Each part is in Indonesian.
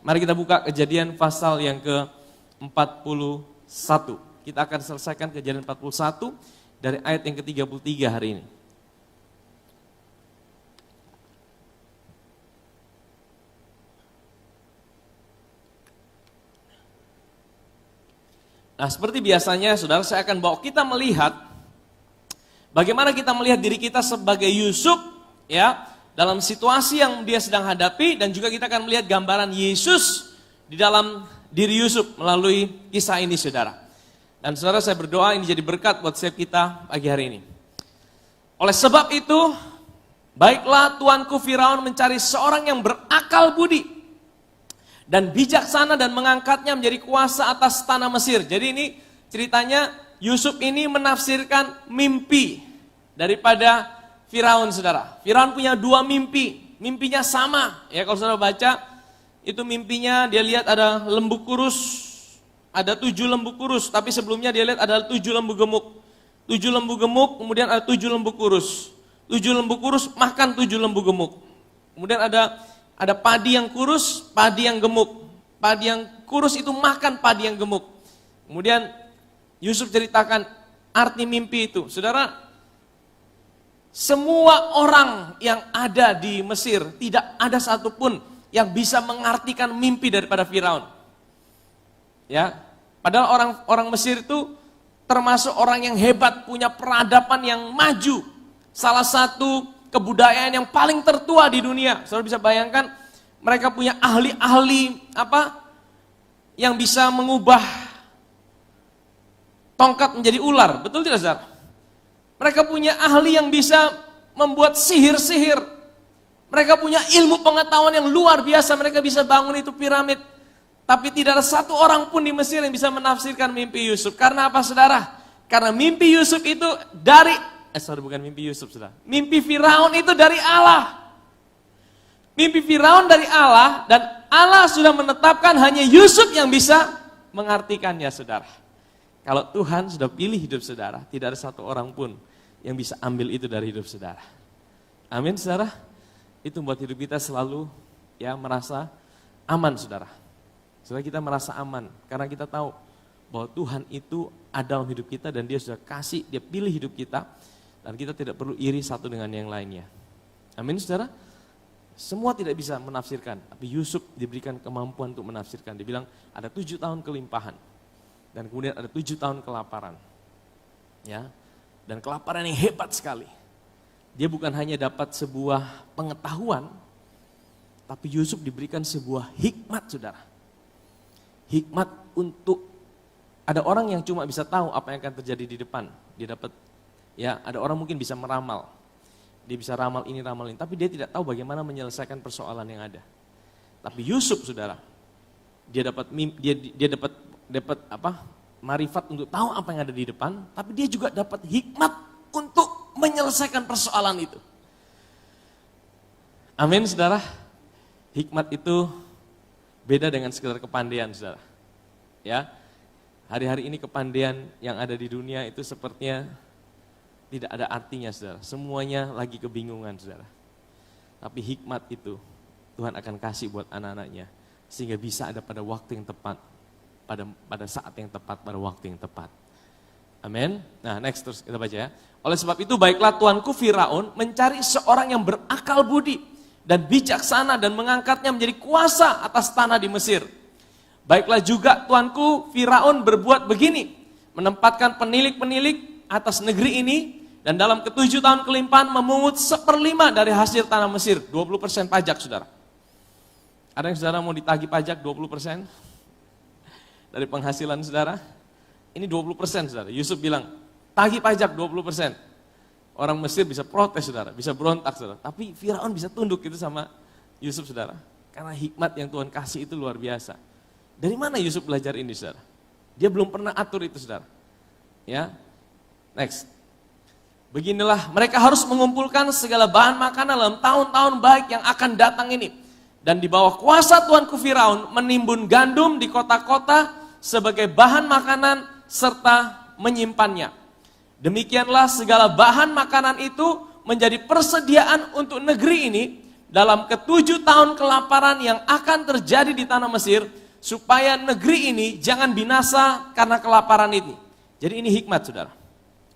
Mari kita buka Kejadian pasal yang ke-41. Kita akan selesaikan Kejadian 41 dari ayat yang ke-33 hari ini. Nah, seperti biasanya, saudara, saya akan bawa kita melihat bagaimana kita melihat diri kita sebagai Yusuf, ya, dalam situasi yang dia sedang hadapi, dan juga kita akan melihat gambaran Yesus di dalam diri Yusuf melalui kisah ini, saudara. Dan saudara, saya berdoa ini jadi berkat buat setiap kita pagi hari ini. Oleh sebab itu, baiklah tuanku Firaun mencari seorang yang berakal budi dan bijaksana dan mengangkatnya menjadi kuasa atas tanah Mesir. Jadi ini ceritanya Yusuf ini menafsirkan mimpi daripada Firaun, saudara. Firaun punya dua mimpi, mimpinya sama. Ya, kalau saudara baca, itu mimpinya dia lihat ada lembu kurus, ada 7 lembu kurus, tapi sebelumnya dia lihat ada 7 lembu gemuk. 7 lembu gemuk, kemudian ada 7 lembu kurus. 7 lembu kurus makan 7 lembu gemuk. Kemudian ada padi yang kurus, padi yang gemuk. Padi yang kurus itu makan padi yang gemuk. Kemudian Yusuf ceritakan arti mimpi itu. Saudara, semua orang yang ada di Mesir, tidak ada satupun yang bisa mengartikan mimpi daripada Firaun. Ya, padahal orang Mesir itu termasuk orang yang hebat, punya peradaban yang maju. Salah satu kebudayaan yang paling tertua di dunia. Saudara bisa bayangkan, mereka punya ahli-ahli yang bisa mengubah tongkat menjadi ular. Betul tidak, saudara? Mereka punya ahli yang bisa membuat sihir-sihir. Mereka punya ilmu pengetahuan yang luar biasa. Mereka bisa bangun itu piramid. Tapi tidak ada satu orang pun di Mesir yang bisa menafsirkan mimpi Yusuf. Karena apa, saudara? Karena mimpi Yusuf itu bukan mimpi Yusuf, saudara. Mimpi Firaun itu dari Allah. Mimpi Firaun dari Allah, dan Allah sudah menetapkan hanya Yusuf yang bisa mengartikannya, saudara. Kalau Tuhan sudah pilih hidup saudara, tidak ada satu orang pun yang bisa ambil itu dari hidup saudara. Amin, saudara. Itu membuat hidup kita selalu merasa aman, saudara. Saudara, kita merasa aman karena kita tahu bahwa Tuhan itu ada dalam hidup kita dan dia sudah kasih, dia pilih hidup kita. Dan kita tidak perlu iri satu dengan yang lainnya. Amin, saudara. Semua tidak bisa menafsirkan, tapi Yusuf diberikan kemampuan untuk menafsirkan. Dia bilang ada 7 tahun kelimpahan, dan kemudian ada 7 tahun kelaparan. Ya, dan kelaparan yang hebat sekali. Dia bukan hanya dapat sebuah pengetahuan, tapi Yusuf diberikan sebuah hikmat, saudara. Hikmat untuk, ada orang yang cuma bisa tahu apa yang akan terjadi di depan. Dia dapat, ada orang mungkin bisa meramal. Dia bisa ramal ini, tapi dia tidak tahu bagaimana menyelesaikan persoalan yang ada. Tapi Yusuf, saudara, dia dapat marifat untuk tahu apa yang ada di depan, tapi dia juga dapat hikmat untuk menyelesaikan persoalan itu. Amin, saudara. Hikmat itu beda dengan sekedar kepandaian, saudara. Ya, hari-hari ini kepandaian yang ada di dunia itu sepertinya tidak ada artinya, saudara. Semuanya lagi kebingungan, saudara. Tapi hikmat itu Tuhan akan kasih buat anak-anaknya, sehingga bisa ada pada waktu yang tepat, pada saat yang tepat, pada waktu yang tepat. Amin. Nah, next terus kita baca ya. Oleh sebab itu, baiklah tuanku Firaun mencari seorang yang berakal budi dan bijaksana dan mengangkatnya menjadi kuasa atas tanah di Mesir. Baiklah juga tuanku Firaun berbuat begini, menempatkan penilik-penilik atas negeri ini, dan dalam ke-7 tahun kelimpahan memungut 1/5 dari hasil tanah Mesir, 20% pajak, saudara. Ada yang saudara mau ditagih pajak 20% dari penghasilan saudara? Ini 20%, saudara. Yusuf bilang, tagih pajak 20%. Orang Mesir bisa protes, saudara, bisa berontak, saudara. Tapi Firaun bisa tunduk itu sama Yusuf, saudara. Karena hikmat yang Tuhan kasih itu luar biasa. Dari mana Yusuf belajar ini, saudara? Dia belum pernah atur itu, saudara. Ya, next. Beginilah, mereka harus mengumpulkan segala bahan makanan dalam tahun-tahun baik yang akan datang ini. Dan di bawah kuasa tuanku Firaun menimbun gandum di kota-kota sebagai bahan makanan serta menyimpannya. Demikianlah segala bahan makanan itu menjadi persediaan untuk negeri ini dalam ke-7 tahun kelaparan yang akan terjadi di tanah Mesir, supaya negeri ini jangan binasa karena kelaparan ini. Jadi ini hikmat, saudara.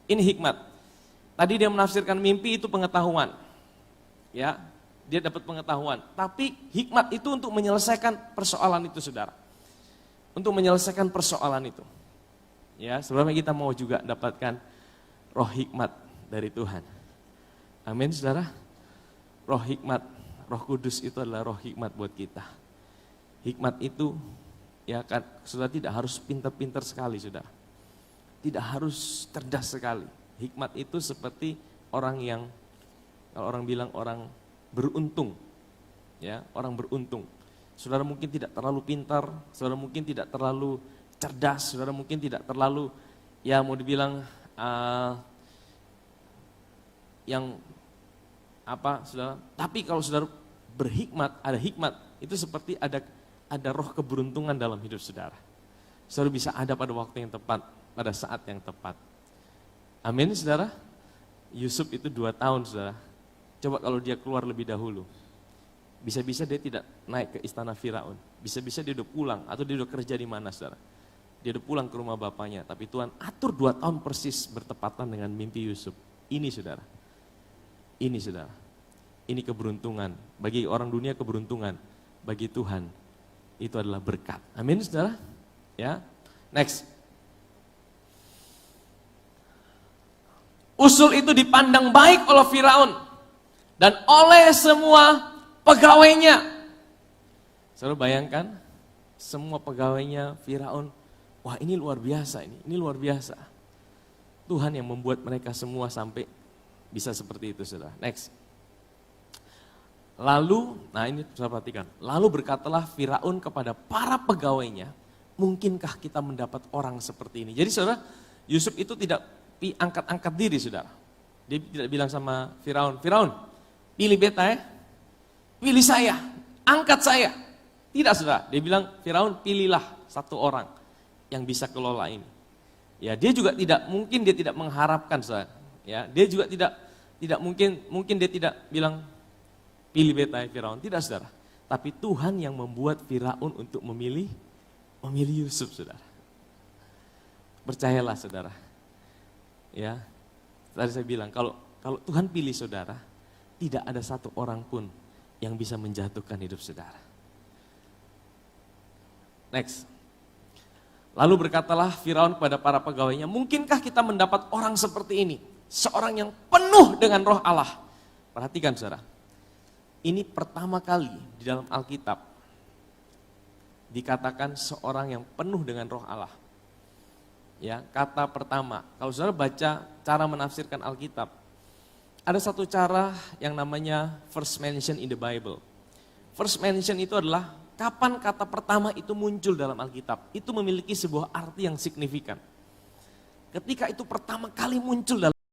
Ini hikmat. Tadi dia menafsirkan mimpi itu pengetahuan. Ya, dia dapat pengetahuan. Tapi hikmat itu untuk menyelesaikan persoalan itu, saudara. Untuk menyelesaikan persoalan itu. Ya, sebenarnya kita mau juga dapatkan roh hikmat dari Tuhan. Amin, saudara. Roh hikmat, Roh Kudus itu adalah roh hikmat buat kita. Hikmat itu, ya kan, saudara tidak harus pintar-pintar sekali, saudara. Tidak harus cerdas sekali. Hikmat itu seperti orang yang, kalau orang bilang orang beruntung, ya, orang beruntung. Saudara mungkin tidak terlalu pintar, saudara mungkin tidak terlalu cerdas, saudara mungkin tidak terlalu, ya mau dibilang yang apa, saudara. Tapi kalau saudara berhikmat, ada hikmat, itu seperti ada roh keberuntungan dalam hidup saudara. Saudara bisa ada pada waktu yang tepat, pada saat yang tepat. Amin, saudara. Yusuf itu 2 tahun, saudara. Coba kalau dia keluar lebih dahulu. Bisa-bisa dia tidak naik ke istana Firaun. Bisa-bisa dia udah pulang, atau dia udah kerja di mana, saudara. Dia udah pulang ke rumah bapaknya, tapi Tuhan atur 2 tahun persis bertepatan dengan mimpi Yusuf. Ini, saudara. Ini, saudara. Ini keberuntungan. Bagi orang dunia keberuntungan. Bagi Tuhan, itu adalah berkat. Amin, saudara. Ya. Next. Usul itu dipandang baik oleh Firaun dan oleh semua pegawainya. Saudara bayangkan, semua pegawainya Firaun, wah ini luar biasa ini luar biasa. Tuhan yang membuat mereka semua sampai bisa seperti itu, saudara. Next. Lalu, nah ini saudara perhatikan, lalu berkatalah Firaun kepada para pegawainya, mungkinkah kita mendapat orang seperti ini? Jadi saudara, Yusuf itu tidak angkat-angkat diri, saudara. Dia tidak bilang sama Firaun, Firaun, pilih beta ya, pilih saya, angkat saya. Tidak, saudara. Dia bilang, Firaun pilihlah satu orang yang bisa kelola ini. Ya, dia juga tidak mungkin dia tidak mengharapkan, saudara. Ya, dia juga tidak mungkin dia tidak bilang pilih beta ya Firaun. Tidak, saudara. Tapi Tuhan yang membuat Firaun untuk memilih Yusuf, saudara. Percayalah, saudara. Ya, tadi saya bilang kalau Tuhan pilih saudara, tidak ada satu orang pun yang bisa menjatuhkan hidup saudara. Next. Lalu berkatalah Firaun kepada para pegawainya, mungkinkah kita mendapat orang seperti ini? Seorang yang penuh dengan roh Allah. Perhatikan, saudara. Ini pertama kali di dalam Alkitab dikatakan seorang yang penuh dengan roh Allah. Ya, kata pertama, kalau saudara baca cara menafsirkan Alkitab, ada satu cara yang namanya first mention in the Bible. First mention itu adalah kapan kata pertama itu muncul dalam Alkitab. Itu memiliki sebuah arti yang signifikan. Ketika itu pertama kali muncul dalam